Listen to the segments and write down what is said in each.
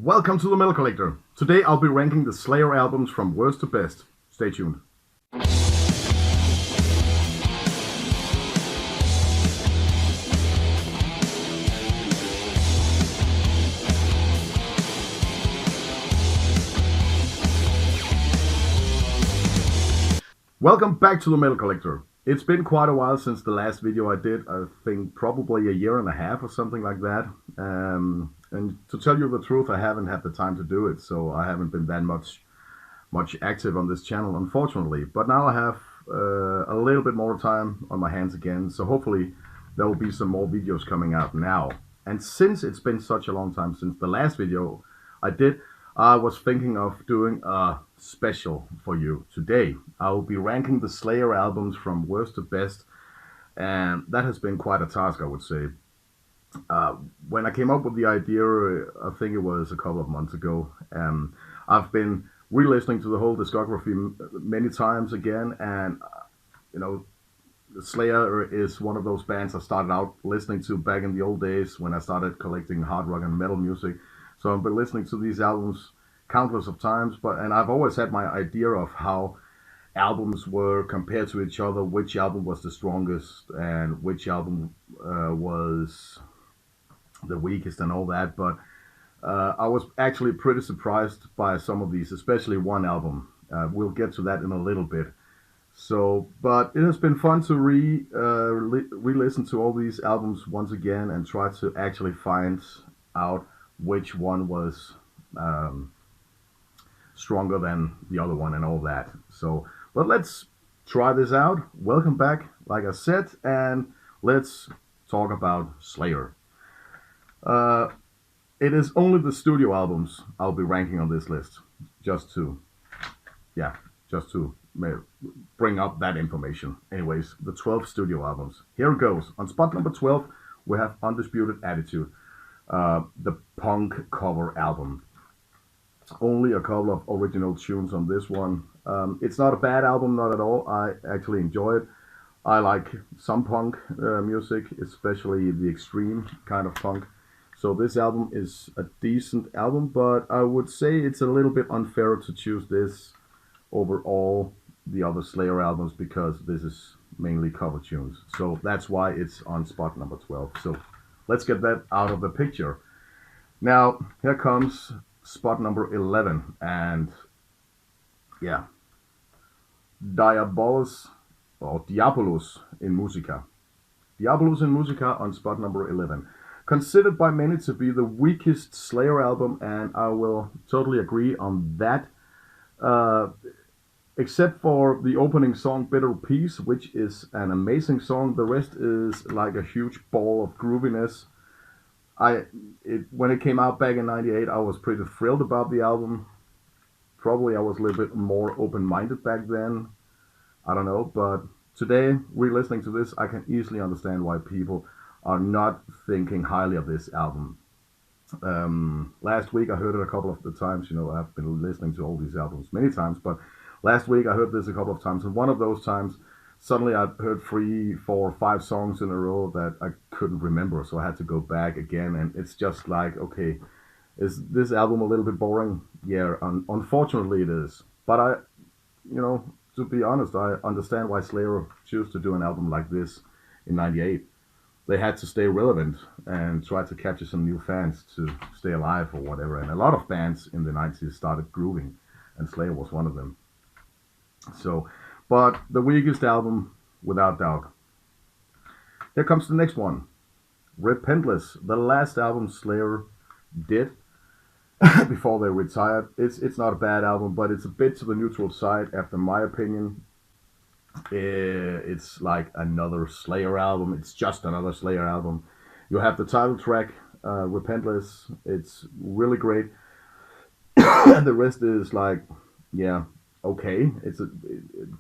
Welcome to the Metal Collector. Today I'll be ranking the Slayer albums from worst to best. Stay tuned. Welcome back to the Metal Collector. It's been quite a while since the last video I did. I think probably a year and a half or something like that. And to tell you the truth, I haven't had the time to do it, so I haven't been that much active on this channel, unfortunately. But now I have a little bit more time on my hands again, so hopefully there will be some more videos coming out now. And since it's been such a long time since the last video I did, I was thinking of doing a special for you today. I will be ranking the Slayer albums from worst to best, and that has been quite a task, I would say. When I came up with the idea, I think it was a couple of months ago, I've been re-listening to the whole discography many times again, and you know, Slayer is one of those bands I started out listening to back in the old days when I started collecting hard rock and metal music. So I've been listening to these albums countless of times, and I've always had my idea of how albums were compared to each other, which album was the strongest and which album was the weakest and all that. But I was actually pretty surprised by some of these, especially one album. We'll get to that in a little bit. So, but it has been fun to re-listen to all these albums once again and try to actually find out which one was stronger than the other one and all that. So, but let's try this out. Welcome back, like I said, and let's talk about Slayer. It is only the studio albums I'll be ranking on this list, just to bring up that information. Anyways, the 12 studio albums. Here it goes. On spot number 12, we have Undisputed Attitude. The punk cover album. Only a couple of original tunes on this one. It's not a bad album, not at all. I actually enjoy it. I like some punk music, especially the extreme kind of punk. So this album is a decent album, but I would say it's a little bit unfair to choose this over all the other Slayer albums because this is mainly cover tunes. So that's why it's on spot number 12. So let's get that out of the picture. Now, here comes spot number 11, and yeah, Diabolus, or Diabolus in Musica. Diabolus in Musica on spot number 11. Considered by many to be the weakest Slayer album, and I will totally agree on that. Except for the opening song Bitter Peace, which is an amazing song. The rest is like a huge ball of grooviness. When it came out back in '98, I was pretty thrilled about the album. Probably I was a little bit more open-minded back then. I don't know, but today, re-listening to this, I can easily understand why people are not thinking highly of this album. Last week I heard it a couple of the times. You know, I've been listening to all these albums many times, but last week I heard this a couple of times, and one of those times, suddenly I heard 3, 4, 5 songs in a row that I couldn't remember, so I had to go back again, and it's just like, okay, is this album a little bit boring? Yeah, unfortunately it is. But to be honest, I understand why Slayer chose to do an album like this in '98. They had to stay relevant and try to capture some new fans to stay alive or whatever, and a lot of bands in the '90s started grooving, and Slayer was one of them. So, but the weakest album, without doubt. Here comes the next one. Repentless, the last album Slayer did before they retired. It's not a bad album, but it's a bit to the neutral side, after my opinion. It's like another Slayer album. It's just another Slayer album. You have the title track, Repentless. It's really great. And the rest is like, yeah, okay, it's a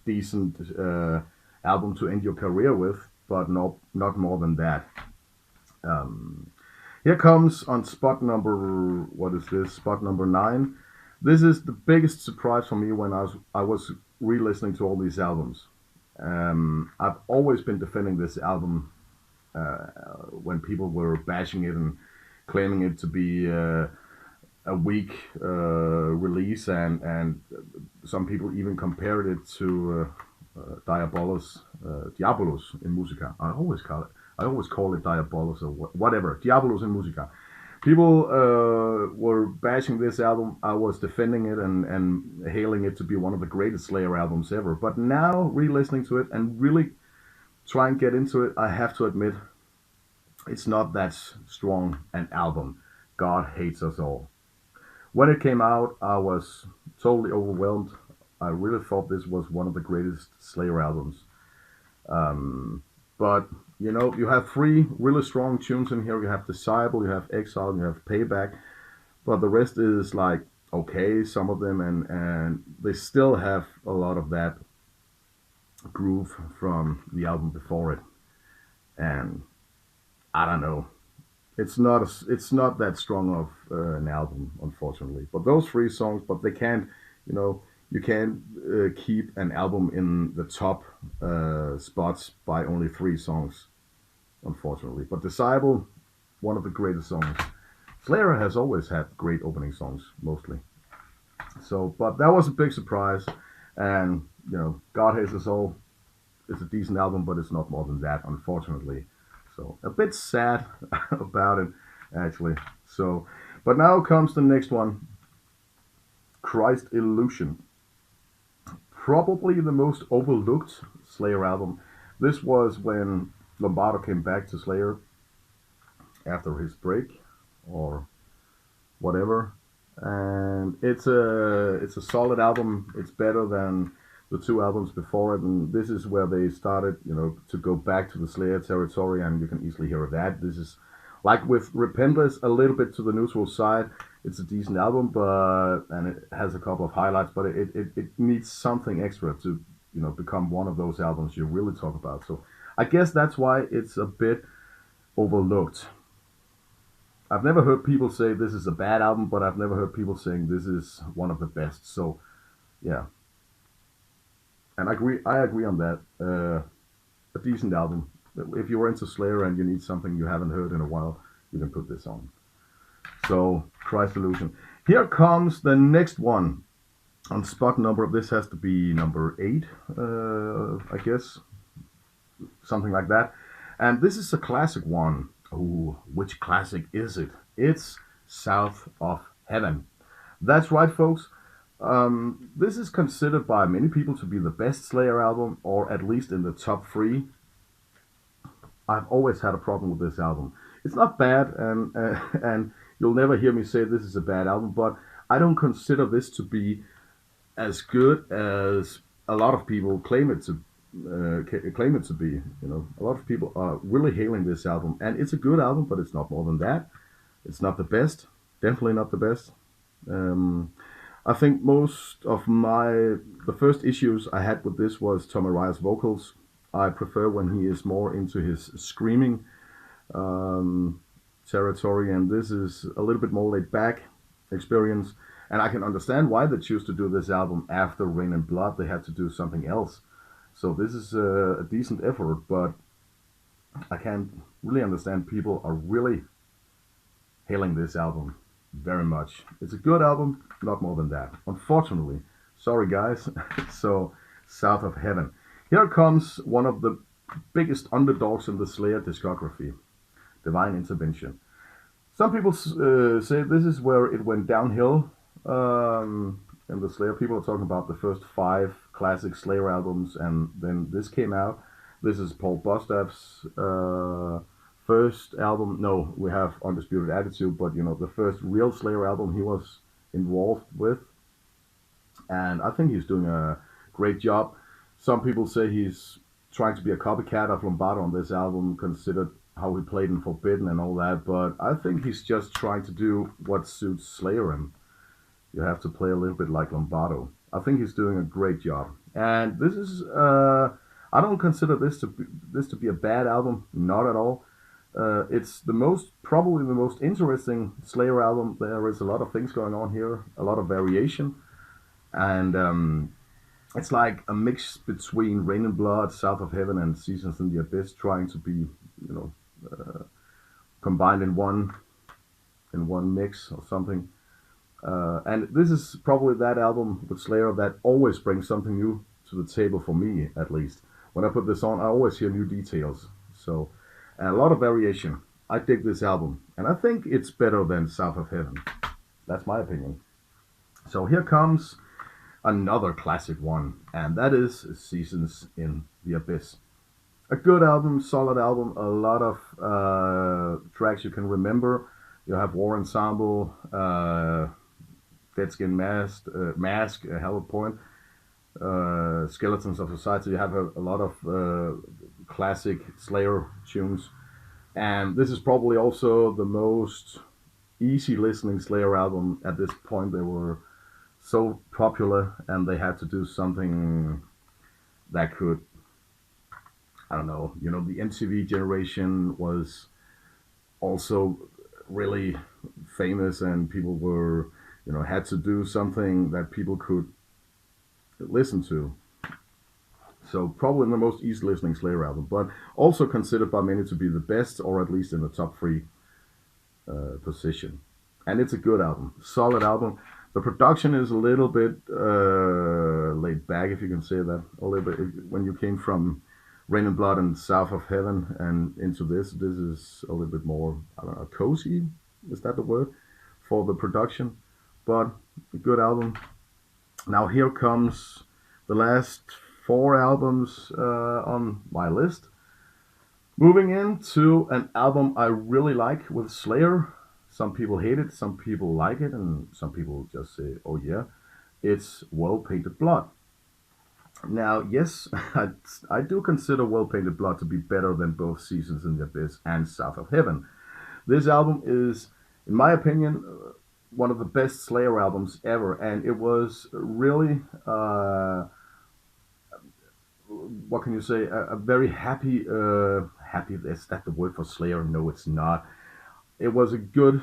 decent album to end your career with, but not more than that. Here comes on spot number, what is this? Spot number 9. This is the biggest surprise for me when I was re-listening to all these albums. I've always been defending this album when people were bashing it and claiming it to be a weak release, and some people even compared it to Diabolus, Diabolus in Musica. I always call it Diabolus or whatever. Diabolus in Musica. People were bashing this album. I was defending it and hailing it to be one of the greatest Slayer albums ever. But now, re-listening to it and really try and get into it, I have to admit, it's not that strong an album. God Hates Us All. When it came out, I was totally overwhelmed. I really thought this was one of the greatest Slayer albums. But you know, you have three really strong tunes in here. You have Disciple, you have Exile, and you have Payback. But the rest is like okay, some of them, and they still have a lot of that groove from the album before it. And I don't know, it's not that strong of an album, unfortunately. But those three songs, but they can't, you know, you can't keep an album in the top spots by only three songs, unfortunately. But Disciple, one of the greatest songs. Slayer has always had great opening songs, mostly. So, but that was a big surprise, and you know, God Hates Us All is a decent album, but it's not more than that, unfortunately. So a bit sad about it, actually. So, but now comes the next one, Christ Illusion. Probably the most overlooked Slayer album. This was when Lombardo came back to Slayer after his break, or whatever. And it's a solid album. It's better than the two albums before it, and this is where they started, you know, to go back to the Slayer territory, and you can easily hear that. This is like with Repentless, a little bit to the neutral side. It's a decent album, but and it has a couple of highlights, but it needs something extra to, you know, become one of those albums you really talk about. So I guess that's why it's a bit overlooked. I've never heard people say this is a bad album, but I've never heard people saying this is one of the best. So yeah, and I agree on that. A decent album. If you're into Slayer and you need something you haven't heard in a while, you can put this on. So, Christ Illusion. Here comes the next one. On spot number, this has to be number 8, I guess. Something like that. And this is a classic one. Ooh, which classic is it? It's South of Heaven. That's right, folks. This is considered by many people to be the best Slayer album, or at least in the top 3. I've always had a problem with this album. It's not bad, and you'll never hear me say this is a bad album, but I don't consider this to be as good as a lot of people claim it to be. You know, a lot of people are really hailing this album, and it's a good album, but it's not more than that. It's not the best, definitely not the best. I think most of the first issues I had with this was Tom Araya's vocals. I prefer when he is more into his screaming territory, and this is a little bit more laid back experience. And I can understand why they choose to do this album after Rain and Blood. They had to do something else. So this is a decent effort, but I can't really understand people are really hailing this album very much. It's a good album, not more than that. Unfortunately, sorry guys. So, South of Heaven. Here comes one of the biggest underdogs in the Slayer discography, Divine Intervention. Some people say this is where it went downhill in the Slayer. People are talking about the first 5 classic Slayer albums, and then this came out. This is Paul Bostap's first album. No, we have Undisputed Attitude, but you know, the first real Slayer album he was involved with. And I think he's doing a great job. Some people say he's trying to be a copycat of Lombardo on this album, considered how he played in Forbidden and all that, but I think he's just trying to do what suits Slayer, and you have to play a little bit like Lombardo. I think he's doing a great job. And this is, I don't consider this to be a bad album, not at all. It's probably the most interesting Slayer album. There is a lot of things going on here, a lot of variation, and it's like a mix between Rain and Blood, South of Heaven, and Seasons in the Abyss, trying to be, you know, combined in one mix or something. And this is probably that album with Slayer that always brings something new to the table for me, at least. When I put this on, I always hear new details. So, and a lot of variation. I dig this album, and I think it's better than South of Heaven. That's my opinion. So here comes another classic one, and that is Seasons in the Abyss. A good album, solid album, a lot of tracks you can remember. You have War Ensemble, Dead Skin Mask, a hell of a point, Skeletons of Society. You have a lot of classic Slayer tunes. And this is probably also the most easy listening Slayer album at this point. They were so popular and they had to do something that could, I don't know, the MTV generation was also really famous and people were, had to do something that people could listen to. So probably the most easy listening Slayer album, but also considered by many to be the best, or at least in the top three position. And it's a good album, solid album. The production is a little bit laid back, if you can say that. A little bit when you came from Rain and Blood and South of Heaven and into this is a little bit more, I don't know, cozy. Is that the word for the production? But a good album. Now here comes the last four albums on my list. Moving into an album I really like with Slayer. Some people hate it, some people like it, and some people just say, oh yeah, it's Well Painted Blood. Now, yes, I do consider Well Painted Blood to be better than both Seasons in the Abyss and South of Heaven. This album is, in my opinion, one of the best Slayer albums ever, and it was really, what can you say, a very happy, is that the word for Slayer? No, it's not. It was a good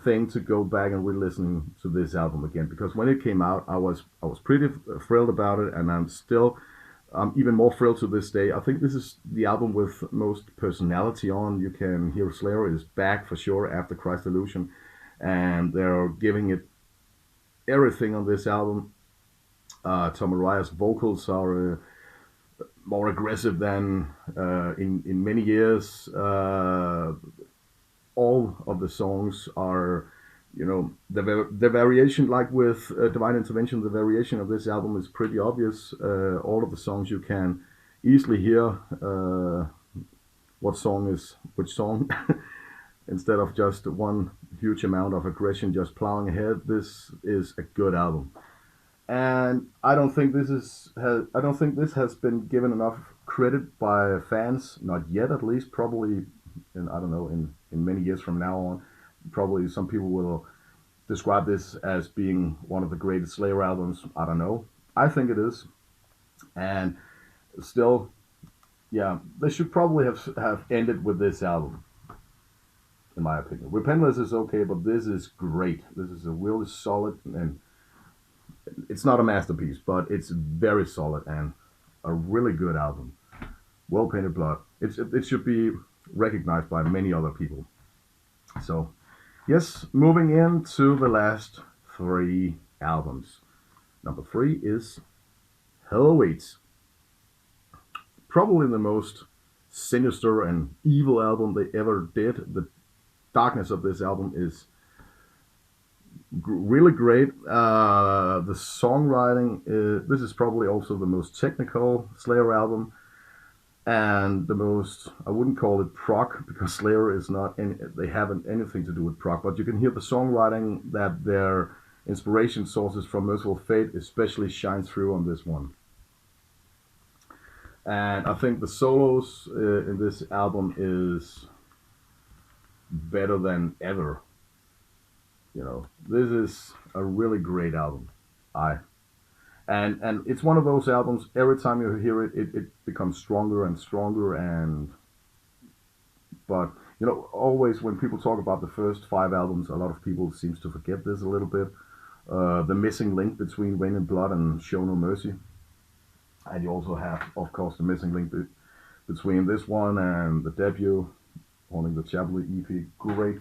thing to go back and re-listening to this album again, because when it came out, I was pretty thrilled about it, and I'm even more thrilled to this day. I think this is the album with most personality on. You can hear Slayer is back for sure after Christ Illusion, and they're giving it everything on this album. Tom Araya's vocals are more aggressive than in many years. All of the songs are, the variation, like with Divine Intervention, the variation of this album is pretty obvious. All of the songs you can easily hear what song is which song, instead of just one huge amount of aggression just plowing ahead. This is a good album, and I don't think this has been given enough credit by fans, not yet at least. Probably, I don't know, in many years from now on, probably some people will describe this as being one of the greatest Slayer albums. I don't know. I think it is, and still, yeah, they should probably have ended with this album, in my opinion. Repentless is okay, but this is great. This is a really solid, and it's not a masterpiece, but it's very solid and a really good album. Well Painted Blood. It should be recognized by many other people. So, yes, moving into the last three albums. Number 3 is Hell Awaits. Probably the most sinister and evil album they ever did. The darkness of this album is really great. The songwriting, this is probably also the most technical Slayer album, and the most, I wouldn't call it prog, because Slayer is not, they haven't anything to do with prog, but you can hear the songwriting that their inspiration sources from Merciful Fate especially shines through on this one. And I think the solos in this album is better than ever. This is a really great album. And it's one of those albums, every time you hear it, it becomes stronger and stronger. But always when people talk about the first 5 albums, a lot of people seems to forget this a little bit. The missing link between Rain and Blood and Show No Mercy. And you also have, of course, the missing link between this one and the debut, Haunting the Chapel EP. Great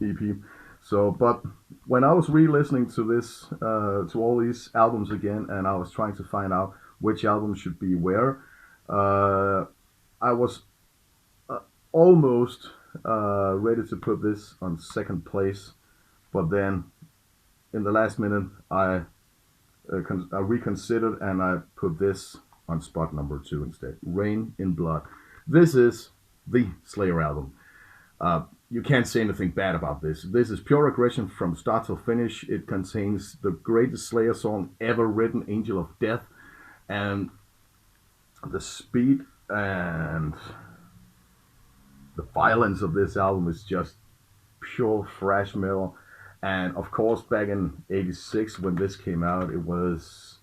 EP. So, but when I was re-listening to this, to all these albums again, and I was trying to find out which album should be where, uh, I was uh, almost ready to put this on second place, but then in the last minute, I reconsidered and I put this on spot number 2 instead. Rain in Blood. This is the Slayer album. You can't say anything bad about this. This is pure aggression from start to finish. It contains the greatest Slayer song ever written, Angel of Death, and the speed and the violence of this album is just pure thrash metal. And of course, back in '86 when this came out, it was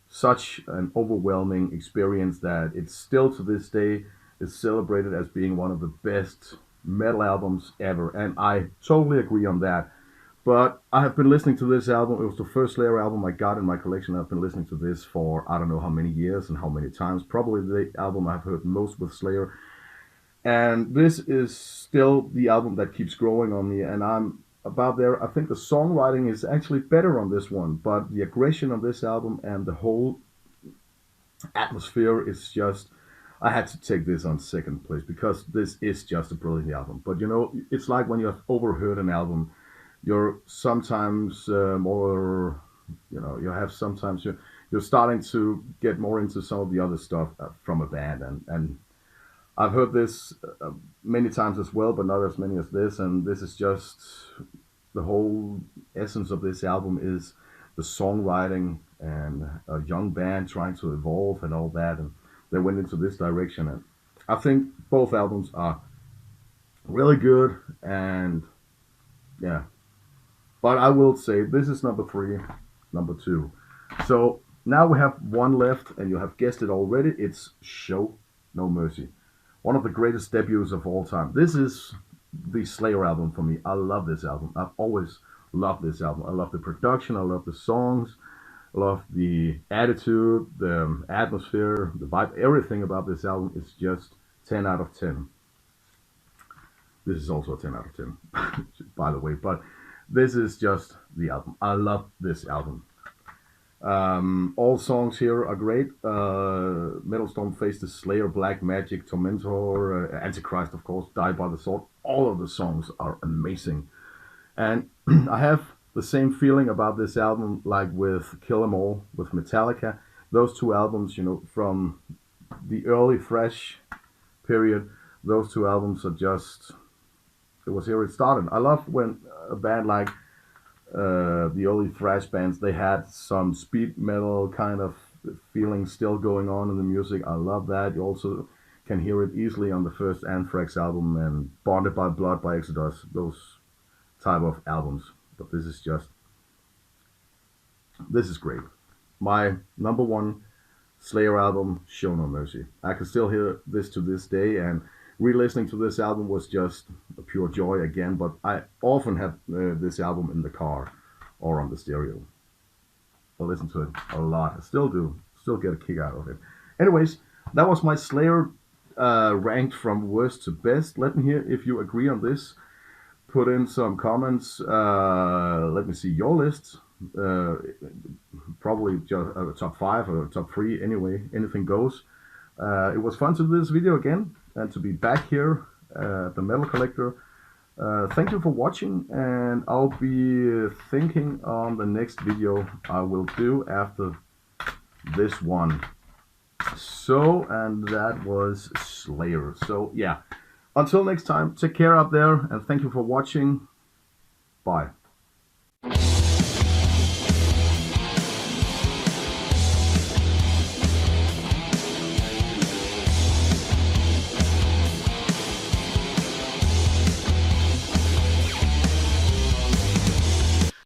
such an overwhelming experience that it's still to this day is celebrated as being one of the best metal albums ever. And I totally agree on that. But I have been listening to this album. It was the first Slayer album I got in my collection. I've been listening to this for I don't know how many years and how many times. Probably the album I've heard most with Slayer. And this is still the album that keeps growing on me. And I'm about there. I think the songwriting is actually better on this one. But the aggression on this album and the whole atmosphere is just... I had to take this on second place because this is just a brilliant album. But you know, it's like when you have overheard an album, you're sometimes more, you know, you have sometimes you're starting to get more into some of the other stuff from a band, and I've heard this many times as well, but not as many as this. And this is just the whole essence of this album is the songwriting and a young band trying to evolve and all that, and they went into this direction. And I think both albums are really good, and yeah. But I will say this is number 3, number 2. So now we have one left, and you have guessed it already. It's Show No Mercy. One of the greatest debuts of all time. This is the Slayer album for me. I love this album. I've always loved this album. I love the production. I love the songs. I love the attitude, the atmosphere, the vibe. Everything about this album is just 10 out of 10. This is also a 10 out of 10, by the way. But this is just the album. I love this album. All songs here are great. Metal Storm Faces, Slayer, Black Magic, Tormentor, Antichrist, of course, Die by the Sword. All of the songs are amazing. And I have the same feeling about this album like with Kill 'Em All, with Metallica. Those two albums, you know, from the early thrash period, those two albums are just... It was here it started. I love when a band like the early thrash bands, they had some speed metal kind of feeling still going on in the music. I love that. You also can hear it easily on the first Anthrax album and Bonded by Blood by Exodus, those type of albums. But this is just... This is great. My number 1 Slayer album, Show No Mercy. I can still hear this to this day, and re-listening to this album was just a pure joy again, but I often have this album in the car or on the stereo. I listen to it a lot. I still do. Still get a kick out of it. Anyways, that was my Slayer ranked from worst to best. Let me hear if you agree on this. Put in some comments. Let me see your lists. Probably just top 5 or top 3 anyway. Anything goes. It was fun to do this video again and to be back here at the Metal Collector. Thank you for watching, and I'll be thinking on the next video I will do after this one. So, and that was Slayer. So yeah, until next time, take care out there, and thank you for watching. Bye.